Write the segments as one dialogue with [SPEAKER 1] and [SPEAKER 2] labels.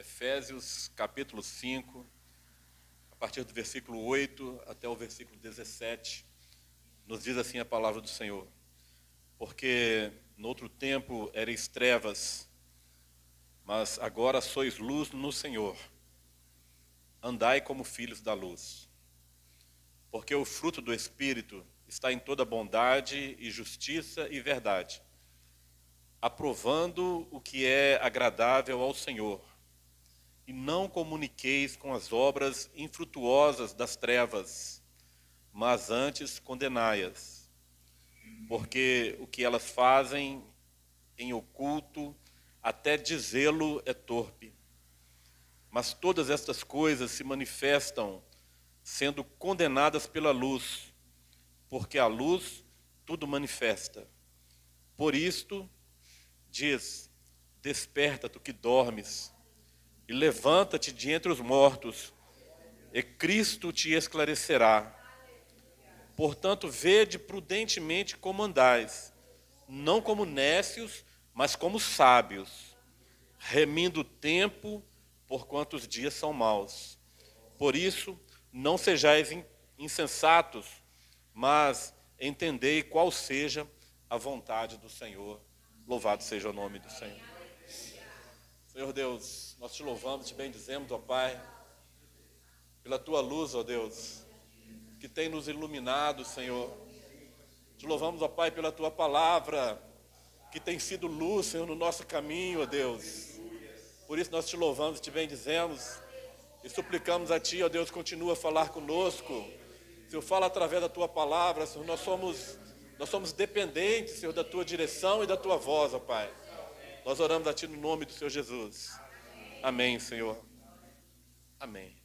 [SPEAKER 1] Efésios capítulo 5, a partir do versículo 8 até o versículo 17, nos diz assim a palavra do Senhor. Porque no outro tempo erais trevas, mas agora sois luz no Senhor. Andai como filhos da luz. Porque o fruto do Espírito está em toda bondade e justiça e verdade, aprovando o que é agradável ao Senhor. E não comuniqueis com as obras infrutuosas das trevas, mas antes condenai-as. Porque o que elas fazem em oculto, até dizê-lo é torpe. Mas todas estas coisas se manifestam sendo condenadas pela luz, porque a luz tudo manifesta. Por isto, diz: desperta, tu que dormes, e levanta-te de entre os mortos, e Cristo te esclarecerá. Portanto, vede prudentemente como andais, não como nécios, mas como sábios, remindo o tempo, porquanto os dias são maus. Por isso, não sejais insensatos, mas entendei qual seja a vontade do Senhor. Louvado seja o nome do Senhor. Senhor Deus, nós te louvamos, te bendizemos, ó Pai, pela tua luz, ó Deus, que tem nos iluminado, Senhor. Te louvamos, ó Pai, pela tua palavra, que tem sido luz, Senhor, no nosso caminho, ó Deus. Por isso nós te louvamos, te bendizemos e suplicamos a Ti, ó Deus, continua a falar conosco. Senhor, fala através da tua palavra, Senhor, nós somos dependentes, Senhor, da tua direção e da tua voz, ó Pai. Nós oramos a Ti no nome do Senhor Jesus. Amém, Senhor. Amém.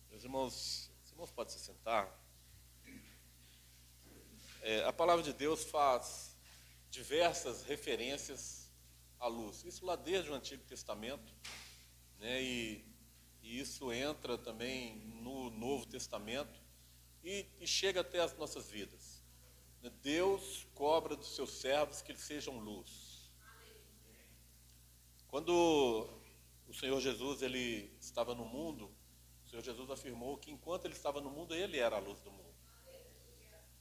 [SPEAKER 1] Meus irmãos, os irmãos podem se sentar. A palavra de Deus faz diversas referências à luz. Isso lá desde o Antigo Testamento, né? E isso entra também no Novo Testamento e chega até as nossas vidas. Deus cobra dos seus servos que eles sejam luz. Quando o Senhor Jesus ele estava no mundo, o Senhor Jesus afirmou que enquanto ele estava no mundo, ele era a luz do mundo.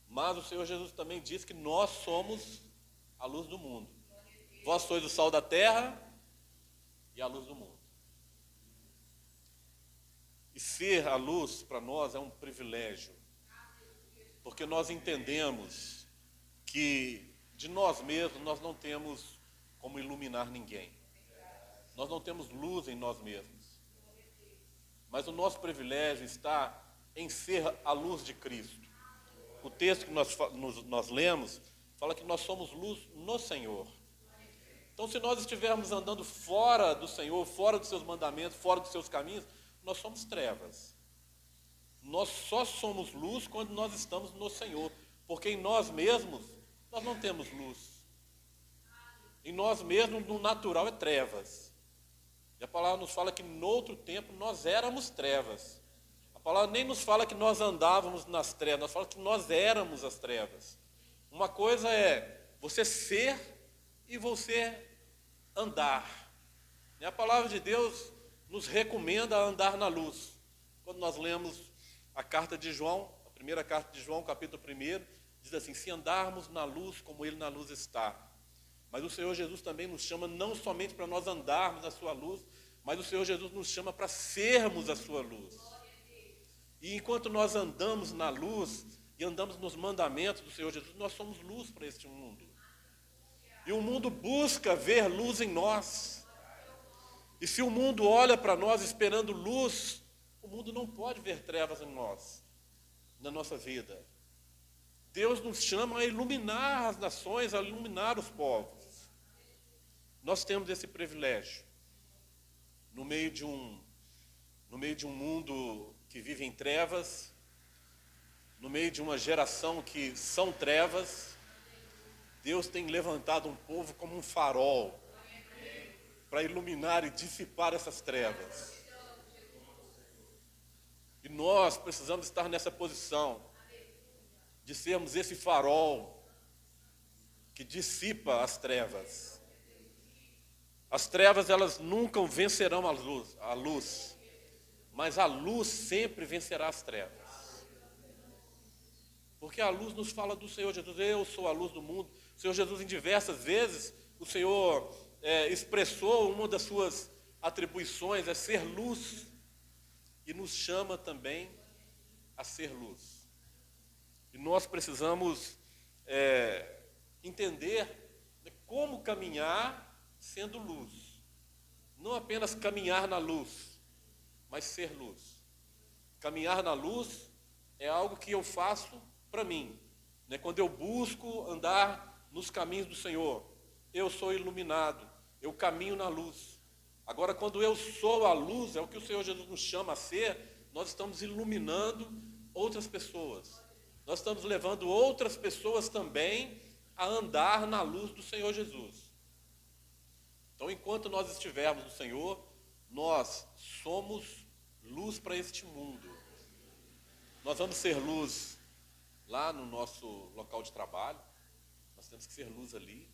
[SPEAKER 1] Mas o Senhor Jesus também disse que nós somos a luz do mundo. Vós sois o sal da terra e a luz do mundo. E ser a luz para nós é um privilégio, porque nós entendemos que de nós mesmos nós não temos como iluminar ninguém. Nós não temos luz em nós mesmos. Mas o nosso privilégio está em ser a luz de Cristo. O texto que nós lemos fala que nós somos luz no Senhor. Então, se nós estivermos andando fora do Senhor, fora dos seus mandamentos, fora dos seus caminhos, nós somos trevas. Nós só somos luz quando nós estamos no Senhor, porque em nós mesmos nós não temos luz. Em nós mesmos, no natural, é trevas. E a palavra nos fala que no outro tempo nós éramos trevas. A palavra nem nos fala que nós andávamos nas trevas, nós fala que nós éramos as trevas. Uma coisa é você ser e você andar. E a palavra de Deus nos recomenda a andar na luz. Quando nós lemos a carta de João, a primeira carta de João, capítulo 1, diz assim: se andarmos na luz como Ele na luz está. Mas o Senhor Jesus também nos chama não somente para nós andarmos na sua luz, mas o Senhor Jesus nos chama para sermos a sua luz. E enquanto nós andamos na luz e andamos nos mandamentos do Senhor Jesus, nós somos luz para este mundo. E o mundo busca ver luz em nós. E se o mundo olha para nós esperando luz, o mundo não pode ver trevas em nós, na nossa vida. Deus nos chama a iluminar as nações, a iluminar os povos. Nós temos esse privilégio. No meio de um mundo que vive em trevas, no meio de uma geração que são trevas, Deus tem levantado um povo como um farol para iluminar e dissipar essas trevas. E nós precisamos estar nessa posição de sermos esse farol que dissipa as trevas. As trevas, elas nunca vencerão a luz, mas a luz sempre vencerá as trevas. Porque a luz nos fala do Senhor Jesus. Eu sou a luz do mundo. O Senhor Jesus, em diversas vezes, o Senhor expressou uma das suas atribuições, é ser luz. E nos chama também a ser luz. E nós precisamos entender como caminhar sendo luz. Não apenas caminhar na luz, mas ser luz. Caminhar na luz é algo que eu faço para mim. Quando eu busco andar nos caminhos do Senhor, eu sou iluminado, eu caminho na luz. Agora, quando eu sou a luz, é o que o Senhor Jesus nos chama a ser, nós estamos iluminando outras pessoas. Nós estamos levando outras pessoas também a andar na luz do Senhor Jesus. Então, enquanto nós estivermos no Senhor, nós somos luz para este mundo. Nós vamos ser luz lá no nosso local de trabalho, nós temos que ser luz ali.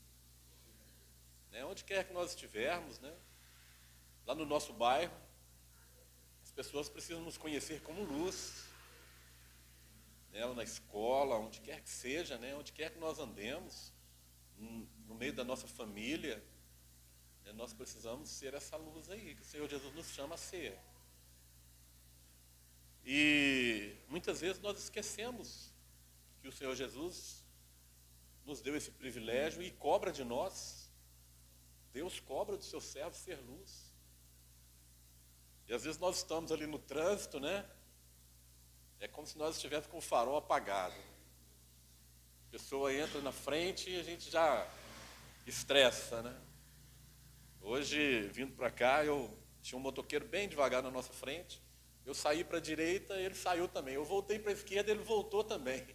[SPEAKER 1] Onde quer que nós estivermos, lá no nosso bairro, as pessoas precisam nos conhecer como luz. Na escola, onde quer que seja, onde quer que nós andemos, no meio da nossa família, nós precisamos ser essa luz aí, que o Senhor Jesus nos chama a ser. E muitas vezes nós esquecemos que o Senhor Jesus nos deu esse privilégio e cobra de nós. Deus cobra dos seus servos ser luz. E às vezes nós estamos ali no trânsito, é como se nós estivéssemos com o farol apagado. A pessoa entra na frente e a gente já estressa, Hoje, vindo para cá, eu tinha um motoqueiro bem devagar na nossa frente. Eu saí para a direita, ele saiu também. Eu voltei para a esquerda, ele voltou também.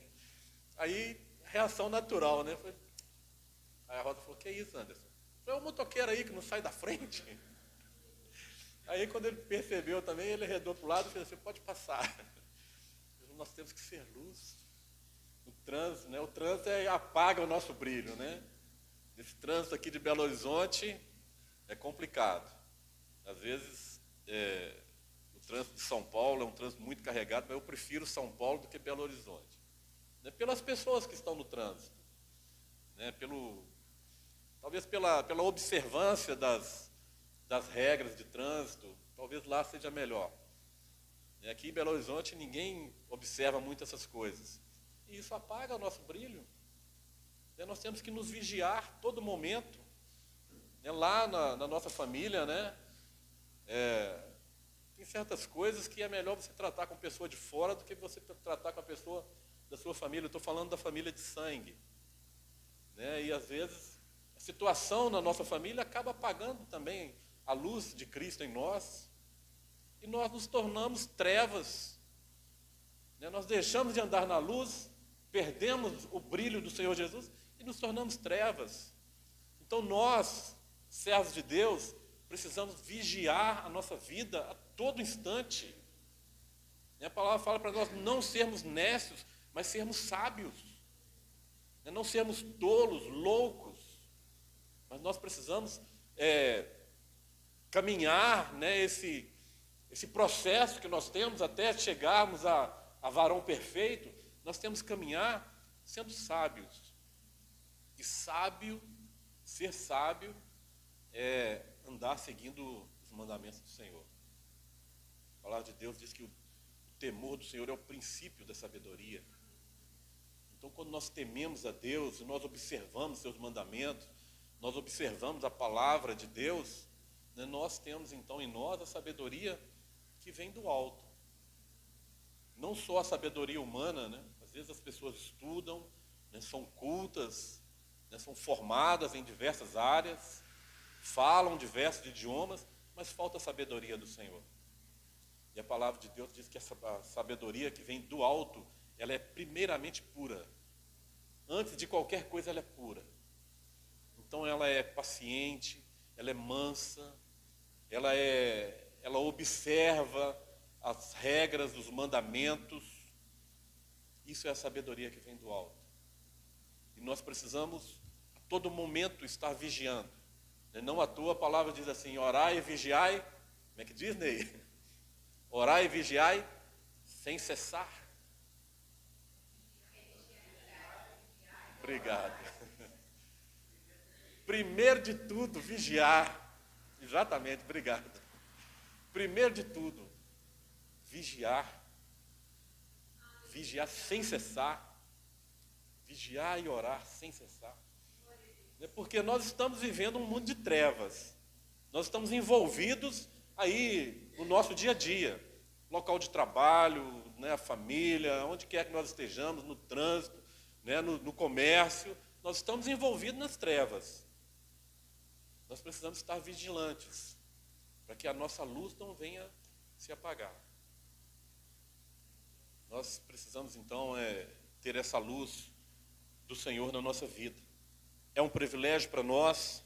[SPEAKER 1] Aí, reação natural, Aí a Rosa falou: que é isso, Anderson? É um motoqueiro aí que não sai da frente. Aí, quando ele percebeu também, ele arredou para o lado e fez assim: pode passar. Nós temos que ser luz. O trânsito, o trânsito apaga o nosso brilho, Esse trânsito aqui de Belo Horizonte é complicado. Às vezes, o trânsito de São Paulo é um trânsito muito carregado, mas eu prefiro São Paulo do que Belo Horizonte. Pelas pessoas que estão no trânsito, talvez pela observância das regras de trânsito, talvez lá seja melhor. Aqui em Belo Horizonte ninguém observa muito essas coisas. E isso apaga o nosso brilho. Nós temos que nos vigiar todo momento. Lá na nossa família, tem certas coisas que é melhor você tratar com pessoa de fora do que você tratar com a pessoa da sua família. Eu estou falando da família de sangue. E às vezes a situação na nossa família acaba apagando também a luz de Cristo em nós. E nós nos tornamos trevas. Nós deixamos de andar na luz, perdemos o brilho do Senhor Jesus e nos tornamos trevas. Então nós, servos de Deus, precisamos vigiar a nossa vida a todo instante. A palavra fala para nós não sermos nécios, mas sermos sábios. Não sermos tolos, loucos. Mas nós precisamos caminhar, esse processo que nós temos até chegarmos a varão perfeito. Nós temos que caminhar sendo sábios. E ser sábio é andar seguindo os mandamentos do Senhor. A palavra de Deus diz que o temor do Senhor é o princípio da sabedoria. Então, quando nós tememos a Deus, nós observamos seus mandamentos, nós observamos a palavra de Deus, nós temos então em nós a sabedoria que vem do alto. Não só a sabedoria humana, às vezes as pessoas estudam, são cultas, são formadas em diversas áreas, falam diversos idiomas, mas falta a sabedoria do Senhor. E a palavra de Deus diz que essa sabedoria que vem do alto, ela é primeiramente pura. Antes de qualquer coisa, ela é pura. Então ela é paciente, ela é mansa, ela observa as regras, os mandamentos. Isso é a sabedoria que vem do alto. E nós precisamos a todo momento estar vigiando, Não à toa a palavra diz assim, orai e vigiai, como é que diz, Ney? Orai e vigiai sem cessar. Obrigado. Primeiro de tudo, vigiar. Exatamente, obrigado. Primeiro de tudo, vigiar. Vigiar sem cessar. Vigiar e orar sem cessar. Porque nós estamos vivendo um mundo de trevas. Nós estamos envolvidos aí no nosso dia a dia. Local de trabalho, né, a família, onde quer que nós estejamos, no trânsito, né, no comércio. Nós estamos envolvidos nas trevas. Nós precisamos estar vigilantes para que a nossa luz não venha se apagar. Nós precisamos, então, ter essa luz do Senhor na nossa vida. É um privilégio para nós,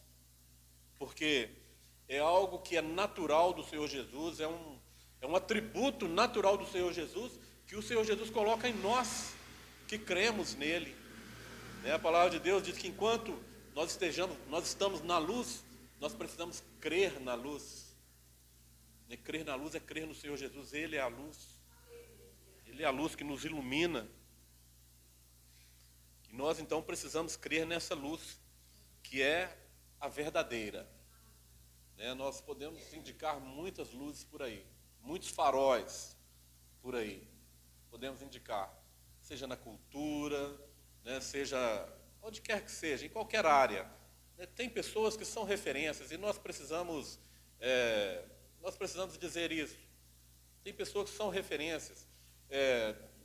[SPEAKER 1] porque é algo que é natural do Senhor Jesus, é um atributo natural do Senhor Jesus, que o Senhor Jesus coloca em nós, que cremos nele. A palavra de Deus diz que enquanto nós estamos na luz, nós precisamos crer na luz. Crer na luz é crer no Senhor Jesus, Ele é a luz. Ele é a luz que nos ilumina. E nós então precisamos crer nessa luz, que é a verdadeira. Nós podemos indicar muitas luzes por aí, muitos faróis por aí. Podemos indicar, seja na cultura, seja onde quer que seja, em qualquer área. Tem pessoas que são referências e nós precisamos dizer isso. Tem pessoas que são referências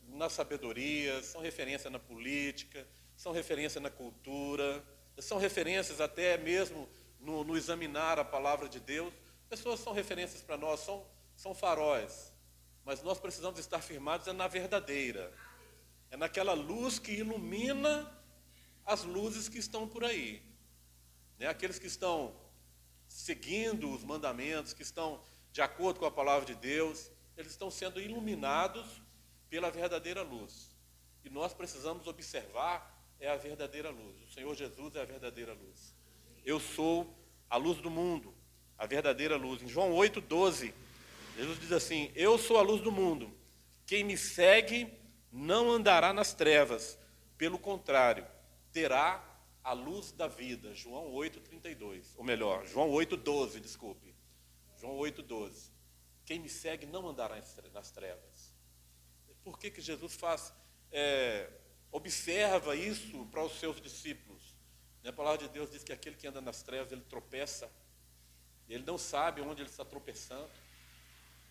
[SPEAKER 1] na sabedoria, são referência na política, são referência na cultura, são referências até mesmo no examinar a palavra de Deus. Pessoas são referências para nós, são faróis, mas nós precisamos estar firmados na verdadeira. É naquela luz que ilumina as luzes que estão por aí. Aqueles que estão seguindo os mandamentos, que estão de acordo com a palavra de Deus, eles estão sendo iluminados pela verdadeira luz. E nós precisamos observar a verdadeira luz. O Senhor Jesus é a verdadeira luz. Eu sou a luz do mundo, a verdadeira luz. Em João 8,12, Jesus diz assim, eu sou a luz do mundo. Quem me segue não andará nas trevas, pelo contrário, terá a luz da vida. João 8,32, ou melhor, João 8,12, desculpe. João 8,12. Quem me segue não andará nas trevas. Por que Jesus observa isso para os seus discípulos? A palavra de Deus diz que aquele que anda nas trevas, ele tropeça. Ele não sabe onde ele está tropeçando.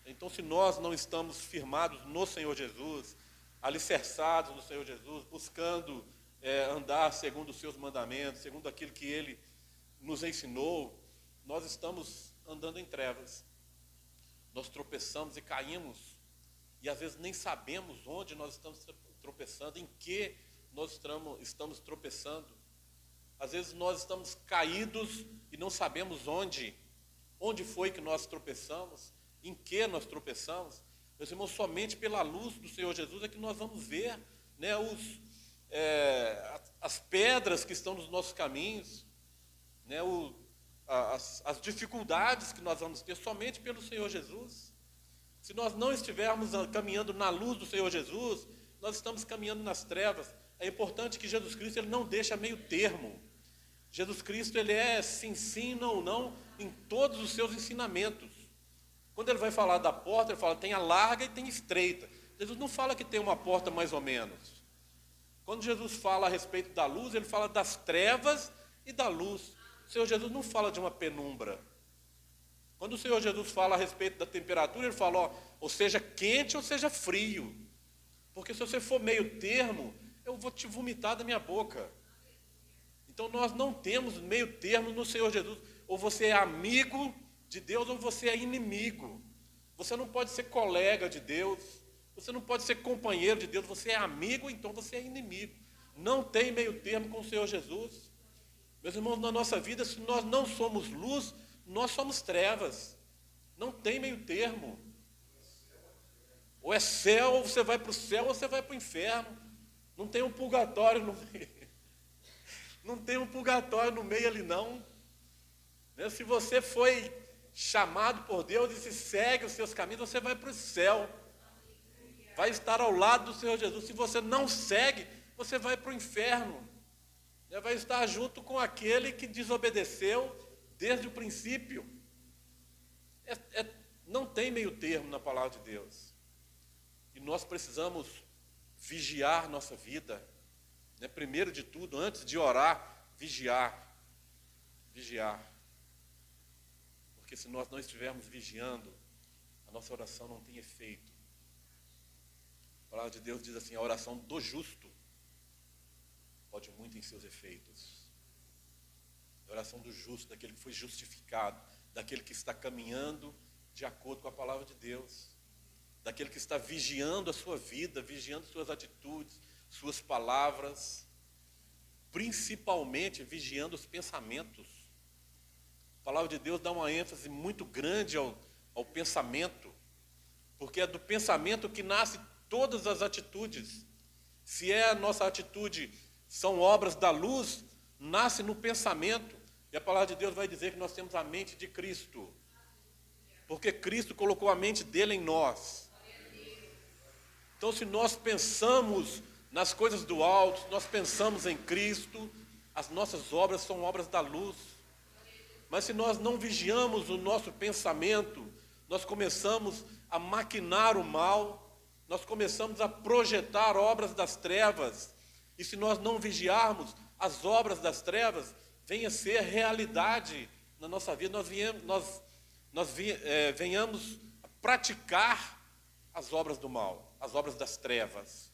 [SPEAKER 1] Então, se nós não estamos firmados no Senhor Jesus, alicerçados no Senhor Jesus, buscando andar segundo os seus mandamentos, segundo aquilo que Ele nos ensinou, nós estamos andando em trevas. Nós tropeçamos e caímos, e às vezes nem sabemos onde nós estamos tropeçando, em que nós estamos tropeçando. Às vezes nós estamos caídos e não sabemos onde foi que nós tropeçamos, em que nós tropeçamos. Meus irmãos, somente pela luz do Senhor Jesus é que nós vamos ver as pedras que estão nos nossos caminhos, as dificuldades que nós vamos ter somente pelo Senhor Jesus. Se nós não estivermos caminhando na luz do Senhor Jesus, nós estamos caminhando nas trevas. É importante que Jesus Cristo ele não deixa meio termo. Jesus Cristo ele é sim, sim, não, não, em todos os seus ensinamentos. Quando ele vai falar da porta, ele fala tem a larga e tem estreita. Jesus não fala que tem uma porta mais ou menos. Quando Jesus fala a respeito da luz, ele fala das trevas e da luz. O Senhor Jesus não fala de uma penumbra. Quando o Senhor Jesus fala a respeito da temperatura, ele fala, ou seja quente ou seja frio. Porque se você for meio termo, eu vou te vomitar da minha boca. Então nós não temos meio termo no Senhor Jesus. Ou você é amigo de Deus ou você é inimigo. Você não pode ser colega de Deus. Você não pode ser companheiro de Deus. Você é amigo, então você é inimigo. Não tem meio termo com o Senhor Jesus. Meus irmãos, na nossa vida, se nós não somos luz, nós somos trevas. Não tem meio termo. Ou é céu, ou você vai para o céu, ou você vai para o inferno. Não tem um purgatório no meio. Não tem um purgatório no meio ali, não. Né? Se você foi chamado por Deus e se segue os seus caminhos, você vai para o céu. Vai estar ao lado do Senhor Jesus. Se você não segue, você vai para o inferno. Né? Vai estar junto com aquele que desobedeceu desde o princípio. Não tem meio termo na palavra de Deus. E nós precisamos vigiar nossa vida. Né? Primeiro de tudo, antes de orar, vigiar. Vigiar. Porque se nós não estivermos vigiando, a nossa oração não tem efeito. A palavra de Deus diz assim, a oração do justo pode muito em seus efeitos. A oração do justo, daquele que foi justificado, daquele que está caminhando de acordo com a palavra de Deus, daquele que está vigiando a sua vida, vigiando suas atitudes, suas palavras, principalmente vigiando os pensamentos. A palavra de Deus dá uma ênfase muito grande ao pensamento, porque é do pensamento que nasce todas as atitudes. Se a nossa atitude são obras da luz, nasce no pensamento. E a palavra de Deus vai dizer que nós temos a mente de Cristo, porque Cristo colocou a mente dele em nós. Então, se nós pensamos nas coisas do alto, se nós pensamos em Cristo, as nossas obras são obras da luz. Mas se nós não vigiamos o nosso pensamento, nós começamos a maquinar o mal, nós começamos a projetar obras das trevas. E se nós não vigiarmos, as obras das trevas venham a ser realidade na nossa vida, nós venhamos a praticar as obras do mal, as obras das trevas.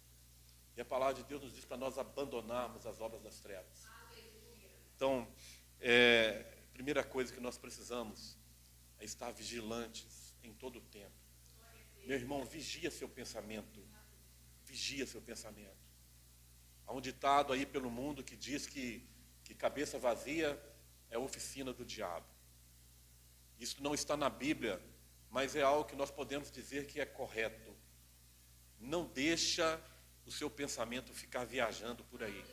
[SPEAKER 1] E a palavra de Deus nos diz para nós abandonarmos as obras das trevas. Então, a primeira coisa que nós precisamos é estar vigilantes em todo o tempo. Meu irmão, vigia seu pensamento. Vigia seu pensamento. Há um ditado aí pelo mundo que diz que cabeça vazia é a oficina do diabo. Isso não está na Bíblia, mas é algo que nós podemos dizer que é correto. Não deixa o seu pensamento ficar viajando por aí.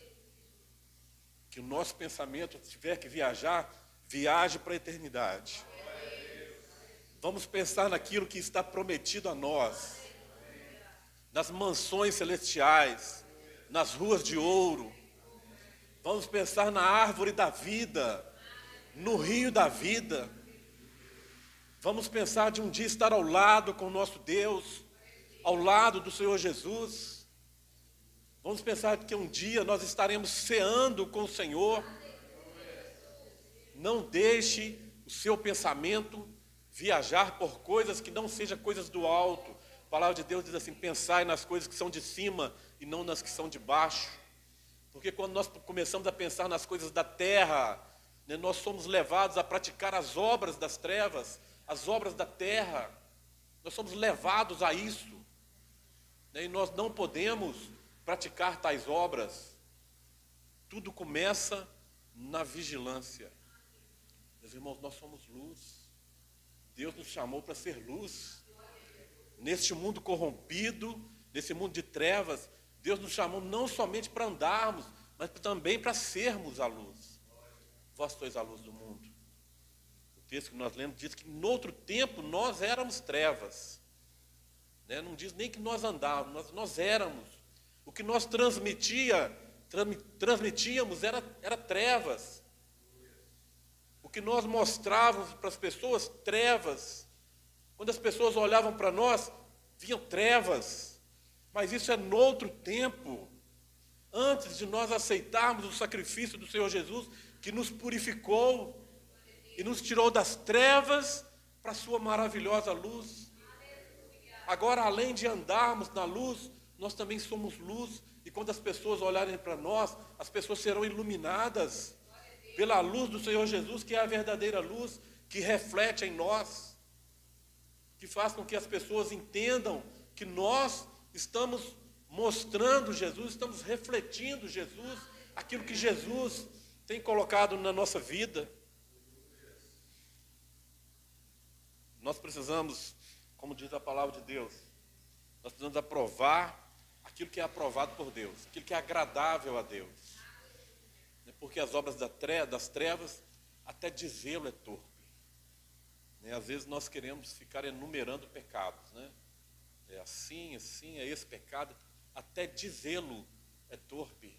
[SPEAKER 1] Que o nosso pensamento, se tiver que viajar, viaje para a eternidade. Vamos pensar naquilo que está prometido a nós, nas mansões celestiais, nas ruas de ouro. Vamos pensar na árvore da vida, no rio da vida. Vamos pensar de um dia estar ao lado com o nosso Deus, ao lado do Senhor Jesus. Vamos pensar que um dia nós estaremos ceando com o Senhor. Não deixe o seu pensamento viajar por coisas que não sejam coisas do alto. A palavra de Deus diz assim, pensai nas coisas que são de cima e não nas que são de baixo. Porque quando nós começamos a pensar nas coisas da terra, né, nós somos levados a praticar as obras das trevas, as obras da terra. Nós somos levados a isso. Né, e nós não podemos praticar tais obras. Tudo começa na vigilância. Meus irmãos, nós somos luz. Deus nos chamou para ser luz. Neste mundo corrompido, nesse mundo de trevas, Deus nos chamou não somente para andarmos, mas também para sermos a luz. Vós sois a luz do mundo. O texto que nós lemos diz que no outro tempo nós éramos trevas. Né? Não diz nem que nós andávamos, nós éramos. O que nós transmitíamos era trevas. O que nós mostrávamos para as pessoas, trevas. Quando as pessoas olhavam para nós, viam trevas. Mas isso é noutro tempo. Antes de nós aceitarmos o sacrifício do Senhor Jesus, que nos purificou e nos tirou das trevas para a sua maravilhosa luz. Agora, além de andarmos na luz, nós também somos luz. E quando as pessoas olharem para nós, as pessoas serão iluminadas pela luz do Senhor Jesus, que é a verdadeira luz, que reflete em nós, que faz com que as pessoas entendam que nós estamos mostrando Jesus, estamos refletindo Jesus, aquilo que Jesus tem colocado na nossa vida. Nós precisamos, como diz a palavra de Deus, nós precisamos aprovar aquilo que é aprovado por Deus, aquilo que é agradável a Deus. Porque as obras das trevas até dizê-lo é torpe. Né? Às vezes nós queremos ficar enumerando pecados, né? É assim, assim, é esse pecado, até dizê-lo é torpe.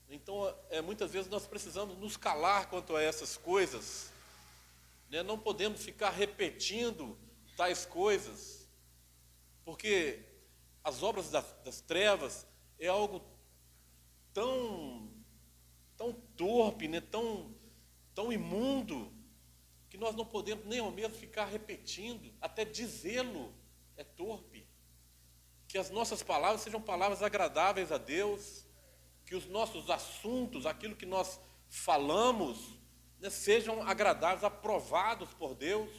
[SPEAKER 1] Então, muitas vezes nós precisamos nos calar quanto a essas coisas, né? Não podemos ficar repetindo tais coisas, porque as obras das trevas é algo tão torpe, né? tão imundo, que nós não podemos nem ao menos ficar repetindo, até dizê-lo é torpe. Que as nossas palavras sejam palavras agradáveis a Deus, que os nossos assuntos, aquilo que nós falamos, né, sejam agradáveis, aprovados por Deus.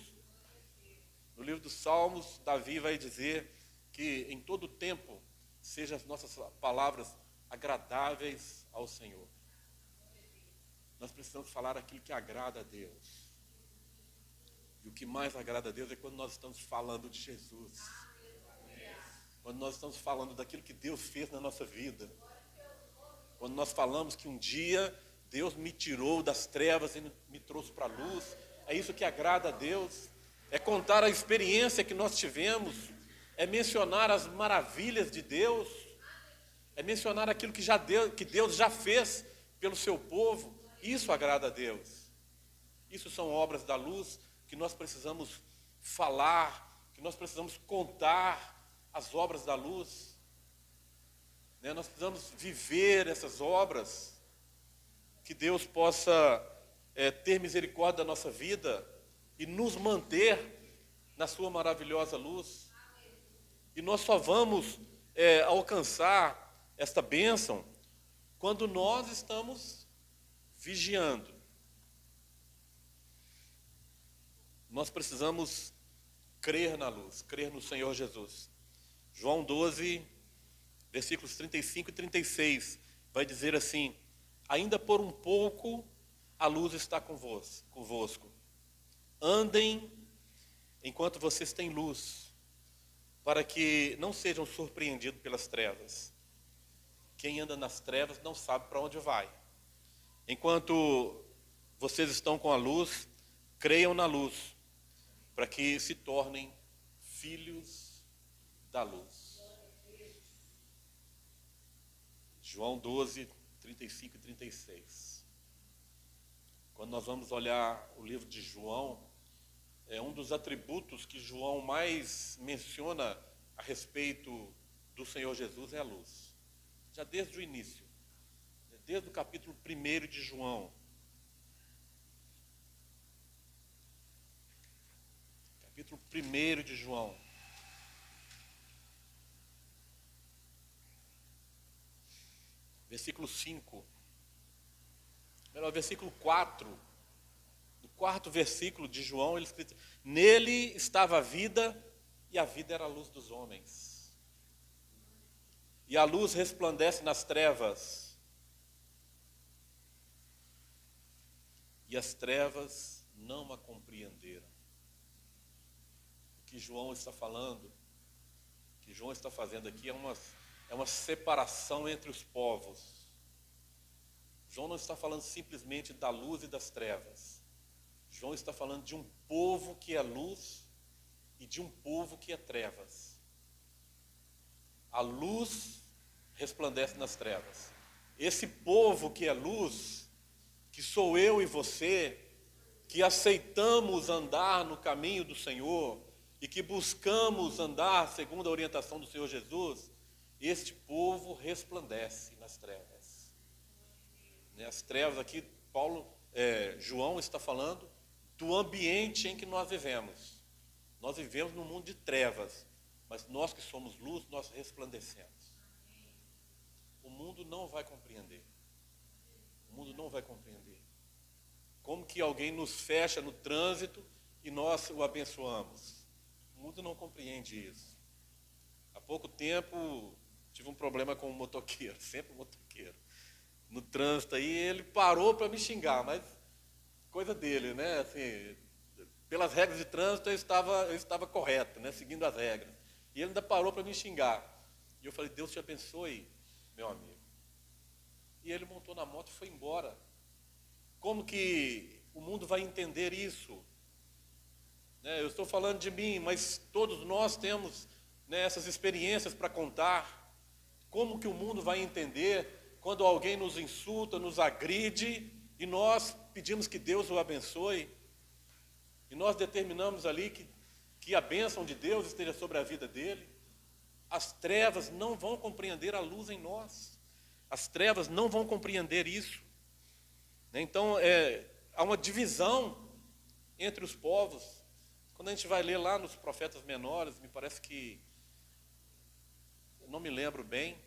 [SPEAKER 1] No livro dos Salmos, Davi vai dizer que em todo tempo sejam as nossas palavras agradáveis ao Senhor. Nós precisamos falar aquilo que agrada a Deus. E o que mais agrada a Deus é quando nós estamos falando de Jesus. Quando nós estamos falando daquilo que Deus fez na nossa vida. Quando nós falamos que um dia Deus me tirou das trevas e me trouxe para a luz. É isso que agrada a Deus. É contar a experiência que nós tivemos. É mencionar as maravilhas de Deus. É mencionar aquilo que Deus já fez pelo seu povo. Isso agrada a Deus. Isso são obras da luz que nós precisamos falar, que nós precisamos contar as obras da luz. Né? Nós precisamos viver essas obras, que Deus possa ter misericórdia da nossa vida e nos manter na sua maravilhosa luz. E nós só vamos alcançar esta bênção quando nós estamos vigiando. Nós precisamos crer na luz, crer no Senhor Jesus. João 12, versículos 35 e 36, vai dizer assim: ainda por um pouco a luz está convosco. Andem enquanto vocês têm luz, para que não sejam surpreendidos pelas trevas. Quem anda nas trevas não sabe para onde vai. Enquanto vocês estão com a luz, creiam na luz, para que se tornem filhos da luz. João 12, 35 e 36. Quando nós vamos olhar o livro de João, um dos atributos que João mais menciona a respeito do Senhor Jesus é a luz. Já desde o início, desde o capítulo 1 de João. Capítulo 1 de João. Versículo 5. Melhor, versículo 4. No quarto versículo de João, ele escreve: nele estava a vida, e a vida era a luz dos homens. E a luz resplandece nas trevas, e as trevas não a compreenderam. O que João está falando, o que João está fazendo aqui é uma separação entre os povos. João não está falando simplesmente da luz e das trevas. João está falando de um povo que é luz e de um povo que é trevas. A luz resplandece nas trevas. Esse povo que é luz, que sou eu e você, que aceitamos andar no caminho do Senhor e que buscamos andar segundo a orientação do Senhor Jesus, este povo resplandece nas trevas. As trevas aqui, João está falando do ambiente em que nós vivemos. Nós vivemos num mundo de trevas, mas nós que somos luz, nós resplandecemos. O mundo não vai compreender. O mundo não vai compreender. Como que alguém nos fecha no trânsito e nós o abençoamos? O mundo não compreende isso. Há pouco tempo tive um problema com um motoqueiro, sempre um motoqueiro. No trânsito aí, ele parou para me xingar, mas coisa dele, né? Assim, pelas regras de trânsito eu estava correto, né? Seguindo as regras. E ele ainda parou para me xingar. E eu falei: Deus te abençoe, meu amigo. E ele montou na moto e foi embora. Como que o mundo vai entender isso? Eu estou falando de mim, mas todos nós temos, essas experiências para contar. Como que o mundo vai entender quando alguém nos insulta, nos agride, e nós pedimos que Deus o abençoe? E nós determinamos ali que a bênção de Deus esteja sobre a vida dele. As trevas não vão compreender a luz em nós. As trevas não vão compreender isso. Então, há uma divisão entre os povos. Quando a gente vai ler lá nos profetas menores, me parece que, eu não me lembro bem,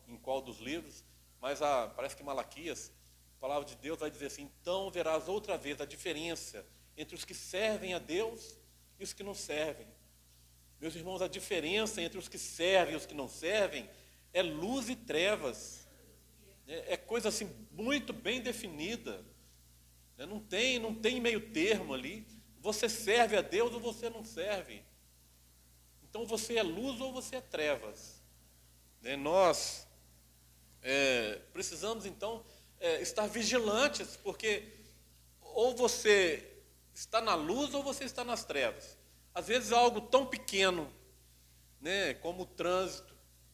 [SPEAKER 1] em qual dos livros, mas parece que Malaquias, a palavra de Deus vai dizer assim: então verás outra vez a diferença entre os que servem a Deus e os que não servem. Meus irmãos, a diferença entre os que servem e os que não servem é luz e trevas. É coisa assim muito bem definida. Não tem meio termo ali. Você serve a Deus ou você não serve. Então você é luz ou você é trevas. Nós precisamos então estar vigilantes, porque ou você está na luz ou você está nas trevas. Às vezes algo tão pequeno, como o trânsito,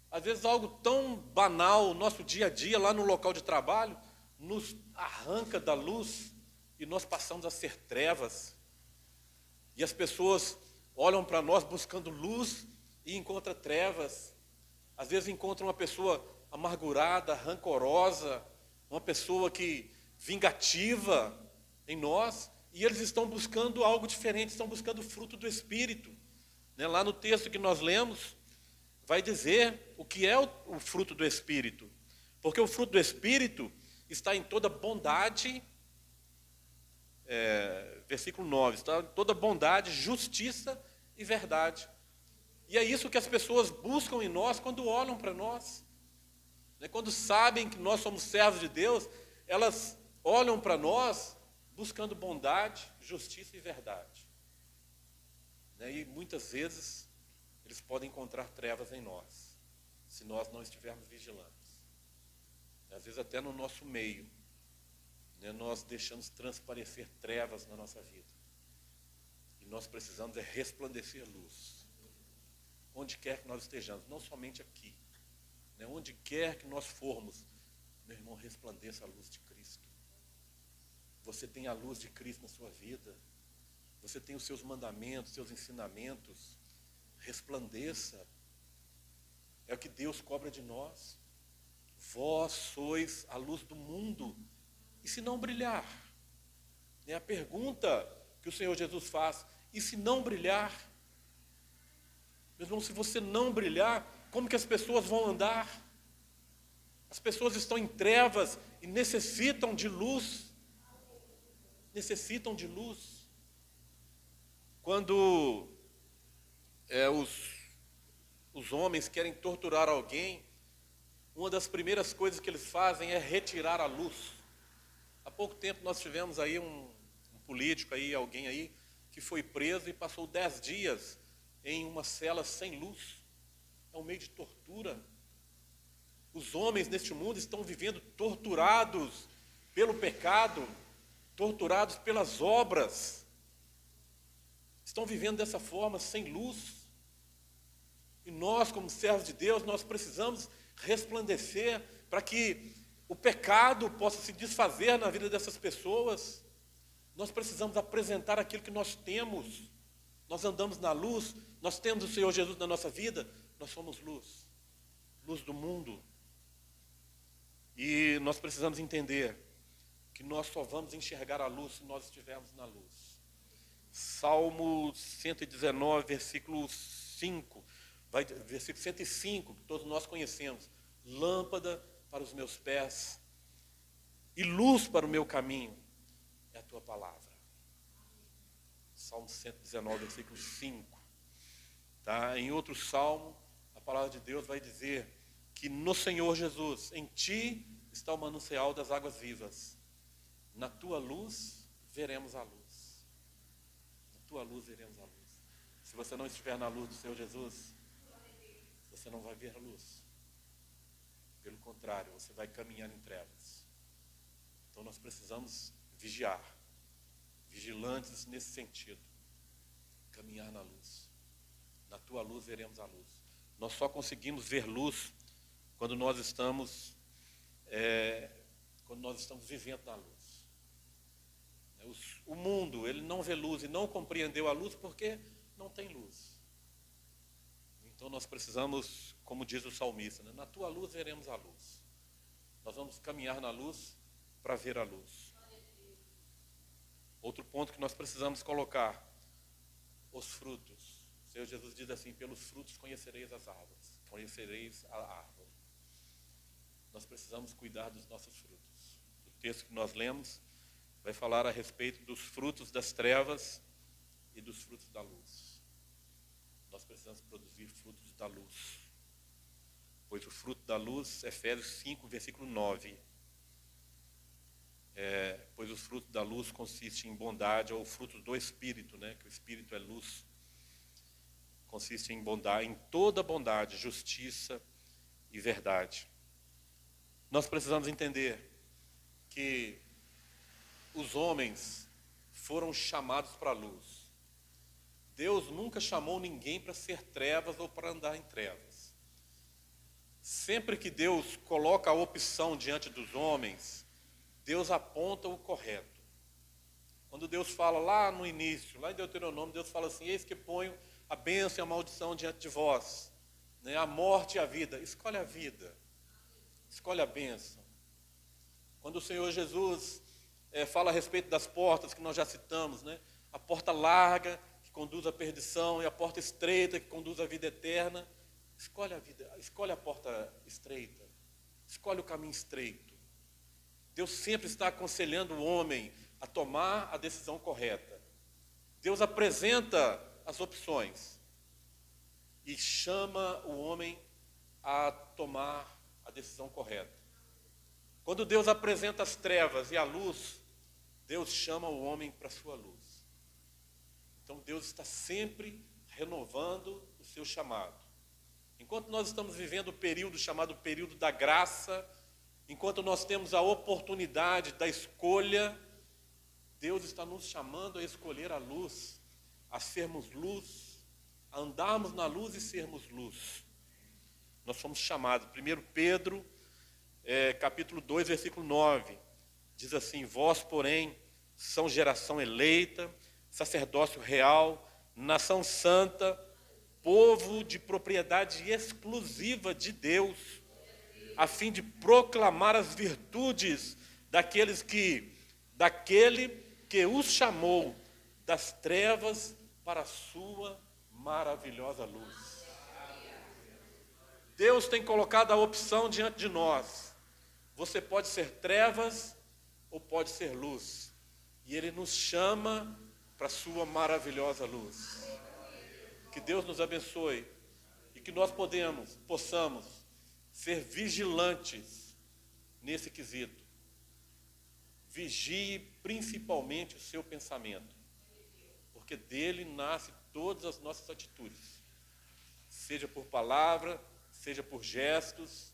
[SPEAKER 1] às vezes algo tão banal, nosso dia a dia lá no local de trabalho, nos arranca da luz e nós passamos a ser trevas. E as pessoas olham para nós buscando luz e encontram trevas. Às vezes encontram uma pessoa amargurada, rancorosa, uma pessoa vingativa em nós, e eles estão buscando algo diferente, estão buscando o fruto do Espírito. Lá no texto que nós lemos, vai dizer o que é o fruto do Espírito. Porque o fruto do Espírito está em toda bondade, versículo 9, está em toda bondade, justiça e verdade. E é isso que as pessoas buscam em nós quando olham para nós. Quando sabem que nós somos servos de Deus, elas olham para nós buscando bondade, justiça e verdade. E muitas vezes eles podem encontrar trevas em nós, se nós não estivermos vigilantes. Às vezes até no nosso meio, nós deixamos transparecer trevas na nossa vida. E nós precisamos resplandecer luz. Onde quer que nós estejamos, não somente aqui. Onde quer que nós formos, meu irmão, resplandeça a luz de Cristo. Você tem a luz de Cristo na sua vida. Você tem os seus mandamentos, seus ensinamentos. Resplandeça. É o que Deus cobra de nós. Vós sois a luz do mundo. E se não brilhar? É a pergunta que o Senhor Jesus faz. E se não brilhar? Meu irmão, se você não brilhar, como que as pessoas vão andar? As pessoas estão em trevas e necessitam de luz. Necessitam de luz. Quando os homens querem torturar alguém, uma das primeiras coisas que eles fazem é retirar a luz. Há pouco tempo nós tivemos aí um político, alguém aí, que foi preso e passou 10 dias em uma cela sem luz. É um meio de tortura. Os homens neste mundo estão vivendo torturados pelo pecado, torturados pelas obras. Estão vivendo dessa forma, sem luz. E nós, como servos de Deus, nós precisamos resplandecer para que o pecado possa se desfazer na vida dessas pessoas. Nós precisamos apresentar aquilo que nós temos. Nós andamos na luz, nós temos o Senhor Jesus na nossa vida, nós somos luz, luz do mundo. E nós precisamos entender que nós só vamos enxergar a luz se nós estivermos na luz. Salmo 119, versículo 5, versículo 105, que todos nós conhecemos. Lâmpada para os meus pés e luz para o meu caminho é a tua palavra. Salmo 119, versículo 5. Em outro salmo, a palavra de Deus vai dizer que no Senhor Jesus, em ti está o manancial das águas vivas. Na tua luz veremos a luz. Na tua luz veremos a luz. Se você não estiver na luz do Senhor Jesus, você não vai ver a luz. Pelo contrário, você vai caminhar em trevas. Então nós precisamos vigiar, vigilantes nesse sentido, caminhar na luz. Na tua luz veremos a luz. Nós só conseguimos ver luz quando nós estamos vivendo na luz. O mundo, ele não vê luz e não compreendeu a luz porque não tem luz. Então nós precisamos, como diz o salmista, né? Na tua luz veremos a luz. Nós vamos caminhar na luz para ver a luz. Outro ponto que nós precisamos colocar, os frutos. O Senhor Jesus diz assim, pelos frutos conhecereis as árvores, conhecereis a árvore. Nós precisamos cuidar dos nossos frutos. O texto que nós lemos vai falar a respeito dos frutos das trevas e dos frutos da luz. Nós precisamos produzir frutos da luz. Pois o fruto da luz, Efésios 5, versículo 9. Pois o fruto da luz consiste em bondade, ou o fruto do Espírito, né? Que o Espírito é luz. Consiste em bondade, em toda bondade, justiça e verdade. Nós precisamos entender que os homens foram chamados para a luz. Deus nunca chamou ninguém para ser trevas ou para andar em trevas. Sempre que Deus coloca a opção diante dos homens, Deus aponta o correto. Quando Deus fala lá no início, lá em Deuteronômio, Deus fala assim, eis que ponho a bênção e a maldição diante de vós, né? A morte e a vida. Escolhe a vida, escolhe a bênção. Quando o Senhor Jesus fala a respeito das portas que nós já citamos, né? A porta larga que conduz à perdição e a porta estreita que conduz à vida eterna. Escolhe a vida, escolhe a porta estreita, escolhe o caminho estreito. Deus sempre está aconselhando o homem a tomar a decisão correta. Deus apresenta as opções e chama o homem a tomar a decisão correta. Quando Deus apresenta as trevas e a luz, Deus chama o homem para a sua luz. Então Deus está sempre renovando o seu chamado. Enquanto nós estamos vivendo o período chamado período da graça, enquanto nós temos a oportunidade da escolha, Deus está nos chamando a escolher a luz, a sermos luz, a andarmos na luz e sermos luz. Nós somos chamados. 1 Pedro, capítulo 2, versículo 9, diz assim, vós, porém, são geração eleita, sacerdócio real, nação santa, povo de propriedade exclusiva de Deus, a fim de proclamar as virtudes daquele que os chamou das trevas para a sua maravilhosa luz. Deus tem colocado a opção diante de nós. Você pode ser trevas ou pode ser luz. E Ele nos chama para a sua maravilhosa luz. Que Deus nos abençoe e que nós possamos ser vigilantes nesse quesito. Vigie principalmente o seu pensamento, porque dele nasce todas as nossas atitudes, seja por palavra, seja por gestos,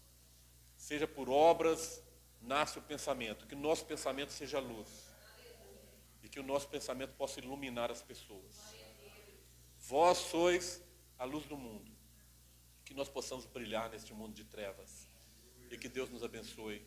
[SPEAKER 1] seja por obras, nasce o pensamento. Que o nosso pensamento seja luz e que o nosso pensamento possa iluminar as pessoas. Vós sois a luz do mundo. Que nós possamos brilhar neste mundo de trevas. E que Deus nos abençoe.